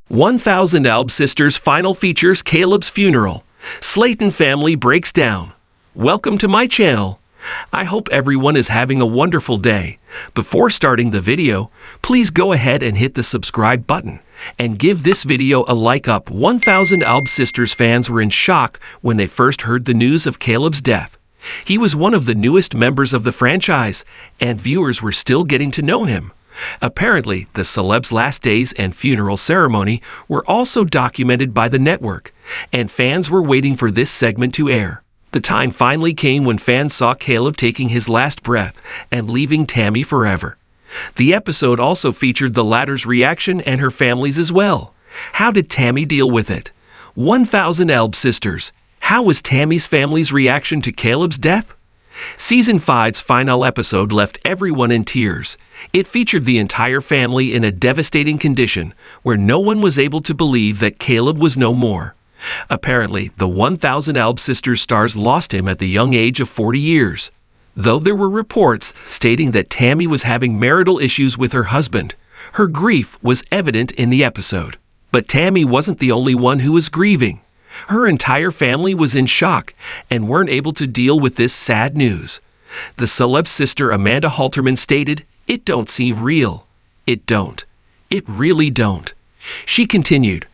1000 Alb Sisters final features Caleb's funeral. Slayton family breaks down. Welcome to my channel. I hope everyone is having a wonderful day. Before starting the video, please go ahead and hit the subscribe button and give this video a like up. 1000 Alb Sisters fans were in shock when they first heard the news of Caleb's death. He was one of the newest members of the franchise, and viewers were still getting to know him. Apparently, the celeb's last days and funeral ceremony were also documented by the network, and fans were waiting for this segment to air. The time finally came when fans saw Caleb taking his last breath and leaving Tammy forever. The episode also featured the latter's reaction and her family's as well. How did Tammy deal with it? 1000 Alb Sisters. How was Tammy's family's reaction to Caleb's death? Season 5's final episode left everyone in tears. It featured the entire family in a devastating condition where no one was able to believe that Caleb was no more. Apparently, the 1000 Alb Sisters stars lost him at the young age of 40 years. Though there were reports stating that Tammy was having marital issues with her husband, her grief was evident in the episode. But Tammy wasn't the only one who was grieving. Her entire family was in shock and weren't able to deal with this sad news. The celeb's sister Amanda Halterman stated, "It don't seem real. It don't. It really don't." She continued,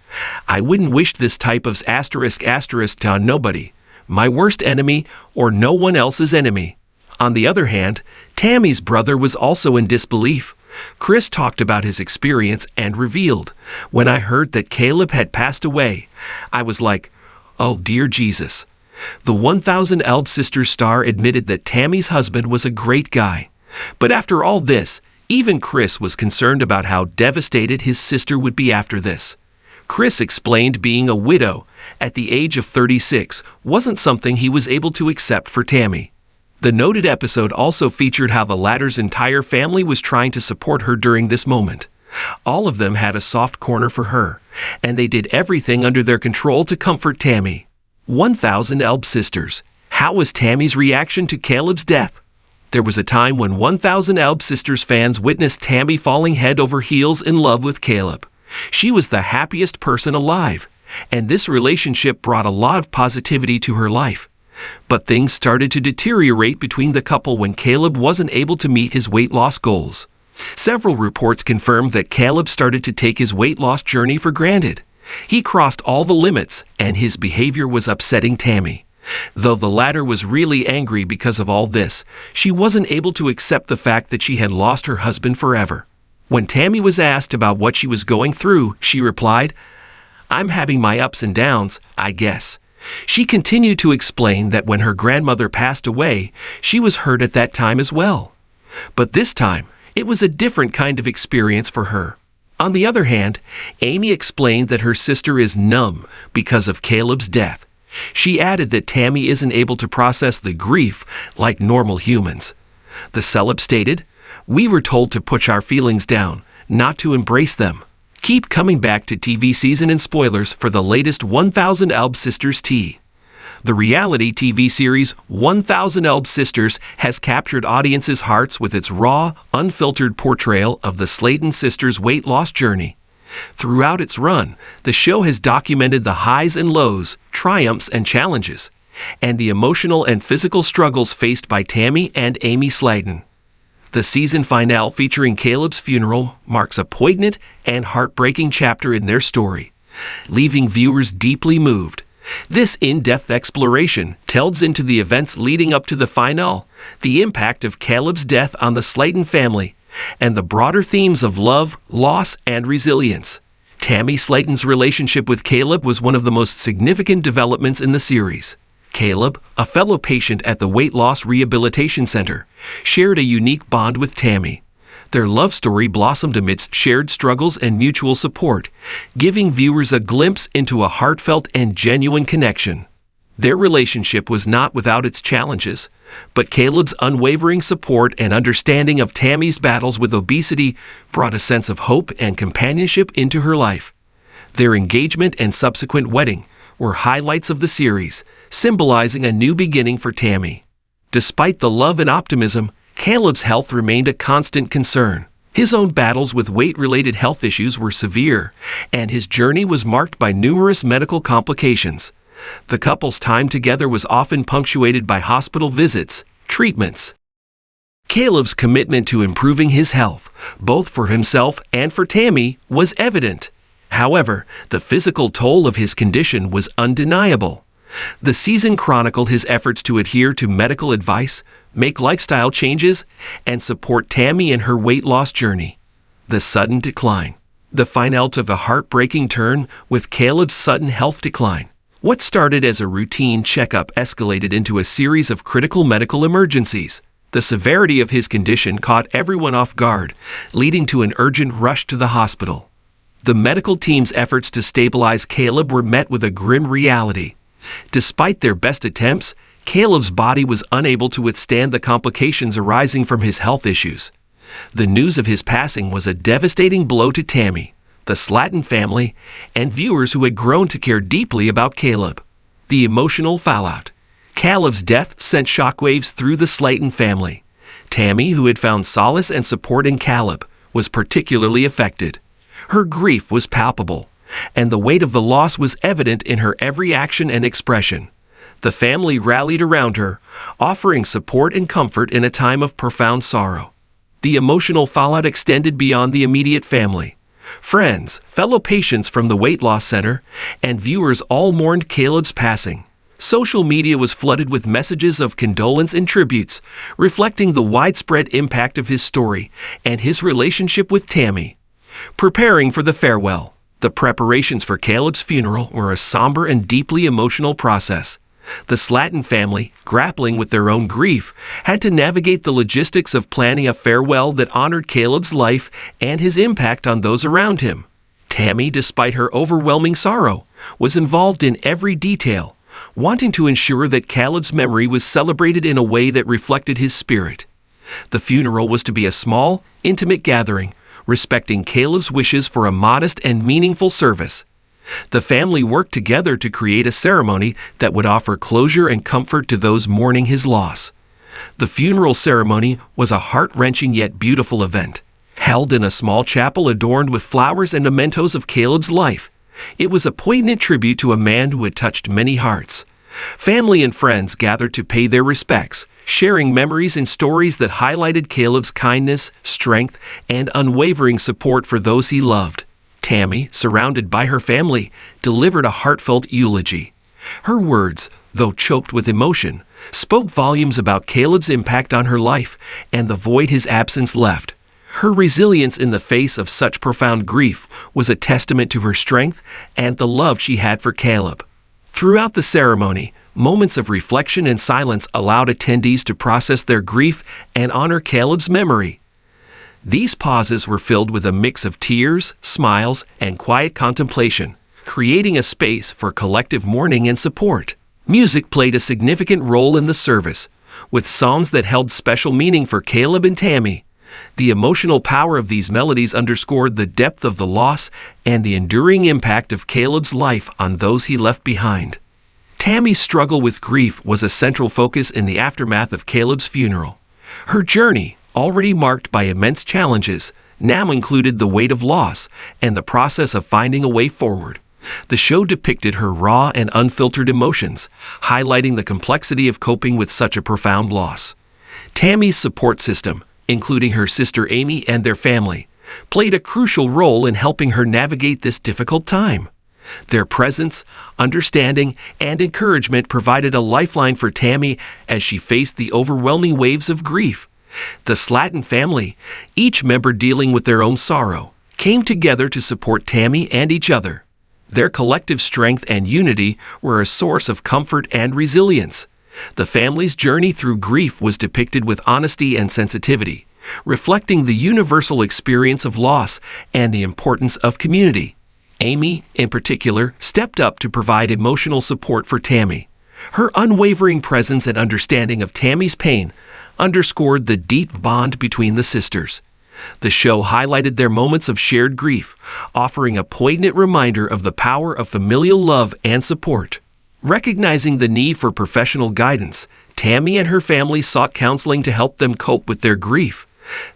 "I wouldn't wish this type of asterisk on nobody, my worst enemy or no one else's enemy." On the other hand, Tammy's brother was also in disbelief. Chris talked about his experience and revealed, "When I heard that Caleb had passed away, I was like, oh dear Jesus." The 1000 Alb Sisters star admitted that Tammy's husband was a great guy. But after all this, even Chris was concerned about how devastated his sister would be after this. Chris explained being a widow at the age of 36 wasn't something he was able to accept for Tammy. The noted episode also featured how the latter's entire family was trying to support her during this moment. All of them had a soft corner for her, and they did everything under their control to comfort Tammy. 1000 Alb Sisters. How was Tammy's reaction to Caleb's death? There was a time when 1000 Alb Sisters fans witnessed Tammy falling head over heels in love with Caleb. She was the happiest person alive, and this relationship brought a lot of positivity to her life. But things started to deteriorate between the couple when Caleb wasn't able to meet his weight loss goals. Several reports confirmed that Caleb started to take his weight loss journey for granted. He crossed all the limits, and his behavior was upsetting Tammy. Though the latter was really angry because of all this, she wasn't able to accept the fact that she had lost her husband forever. When Tammy was asked about what she was going through, she replied, "I'm having my ups and downs, I guess." She continued to explain that when her grandmother passed away, she was hurt at that time as well. But this time, it was a different kind of experience for her. On the other hand, Amy explained that her sister is numb because of Caleb's death. She added that Tammy isn't able to process the grief like normal humans. The celeb stated, "We were told to push our feelings down, not to embrace them." Keep coming back to TV season and spoilers for the latest 1000 Alb Sisters tea. The reality TV series 1000 Alb Sisters has captured audiences' hearts with its raw, unfiltered portrayal of the Slayton sisters' weight loss journey. Throughout its run, the show has documented the highs and lows, triumphs and challenges, and the emotional and physical struggles faced by Tammy and Amy Slayton. The season finale featuring Caleb's funeral marks a poignant and heartbreaking chapter in their story, leaving viewers deeply moved. This in-depth exploration delves into the events leading up to the finale, the impact of Caleb's death on the Slayton family, and the broader themes of love, loss, and resilience. Tammy Slayton's relationship with Caleb was one of the most significant developments in the series. Caleb, a fellow patient at the Weight Loss Rehabilitation Center, shared a unique bond with Tammy. Their love story blossomed amidst shared struggles and mutual support, giving viewers a glimpse into a heartfelt and genuine connection. Their relationship was not without its challenges, but Caleb's unwavering support and understanding of Tammy's battles with obesity brought a sense of hope and companionship into her life. Their engagement and subsequent wedding were highlights of the series, symbolizing a new beginning for Tammy. Despite the love and optimism, Caleb's health remained a constant concern. His own battles with weight-related health issues were severe, and his journey was marked by numerous medical complications. The couple's time together was often punctuated by hospital visits, treatments. Caleb's commitment to improving his health, both for himself and for Tammy, was evident. However, the physical toll of his condition was undeniable. The season chronicled his efforts to adhere to medical advice, make lifestyle changes, and support Tammy in her weight loss journey. The sudden decline. The finale of a heartbreaking turn with Caleb's sudden health decline. What started as a routine checkup escalated into a series of critical medical emergencies. The severity of his condition caught everyone off guard, leading to an urgent rush to the hospital. The medical team's efforts to stabilize Caleb were met with a grim reality. Despite their best attempts, Caleb's body was unable to withstand the complications arising from his health issues. The news of his passing was a devastating blow to Tammy, the Slatton family, and viewers who had grown to care deeply about Caleb. The emotional fallout. Caleb's death sent shockwaves through the Slatton family. Tammy, who had found solace and support in Caleb, was particularly affected. Her grief was palpable, and the weight of the loss was evident in her every action and expression. The family rallied around her, offering support and comfort in a time of profound sorrow. The emotional fallout extended beyond the immediate family. Friends, fellow patients from the weight loss center, and viewers all mourned Caleb's passing. Social media was flooded with messages of condolence and tributes, reflecting the widespread impact of his story and his relationship with Tammy. Preparing for the farewell. The preparations for Caleb's funeral were a somber and deeply emotional process. The Slatton family, grappling with their own grief, had to navigate the logistics of planning a farewell that honored Caleb's life and his impact on those around him. Tammy, despite her overwhelming sorrow, was involved in every detail, wanting to ensure that Caleb's memory was celebrated in a way that reflected his spirit. The funeral was to be a small, intimate gathering, respecting Caleb's wishes for a modest and meaningful service. The family worked together to create a ceremony that would offer closure and comfort to those mourning his loss. The funeral ceremony was a heart-wrenching yet beautiful event. Held in a small chapel adorned with flowers and mementos of Caleb's life, it was a poignant tribute to a man who had touched many hearts. Family and friends gathered to pay their respects, sharing memories and stories that highlighted Caleb's kindness, strength, and unwavering support for those he loved. Tammy, surrounded by her family, delivered a heartfelt eulogy. Her words, though choked with emotion, spoke volumes about Caleb's impact on her life and the void his absence left. Her resilience in the face of such profound grief was a testament to her strength and the love she had for Caleb. Throughout the ceremony, moments of reflection and silence allowed attendees to process their grief and honor Caleb's memory. These pauses were filled with a mix of tears, smiles, and quiet contemplation, creating a space for collective mourning and support. Music played a significant role in the service, with songs that held special meaning for Caleb and Tammy. The emotional power of these melodies underscored the depth of the loss and the enduring impact of Caleb's life on those he left behind. Tammy's struggle with grief was a central focus in the aftermath of Caleb's funeral. Her journey, already marked by immense challenges, now included the weight of loss and the process of finding a way forward. The show depicted her raw and unfiltered emotions, highlighting the complexity of coping with such a profound loss. Tammy's support system, including her sister Amy and their family, played a crucial role in helping her navigate this difficult time. Their presence, understanding, and encouragement provided a lifeline for Tammy as she faced the overwhelming waves of grief. The Slatton family, each member dealing with their own sorrow, came together to support Tammy and each other. Their collective strength and unity were a source of comfort and resilience. The family's journey through grief was depicted with honesty and sensitivity, reflecting the universal experience of loss and the importance of community. Amy, in particular, stepped up to provide emotional support for Tammy. Her unwavering presence and understanding of Tammy's pain underscored the deep bond between the sisters. The show highlighted their moments of shared grief, offering a poignant reminder of the power of familial love and support. Recognizing the need for professional guidance, Tammy and her family sought counseling to help them cope with their grief.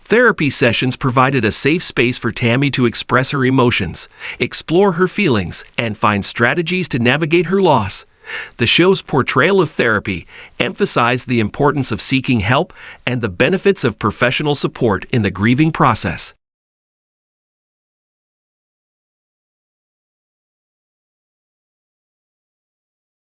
Therapy sessions provided a safe space for Tammy to express her emotions, explore her feelings, and find strategies to navigate her loss. The show's portrayal of therapy emphasized the importance of seeking help and the benefits of professional support in the grieving process.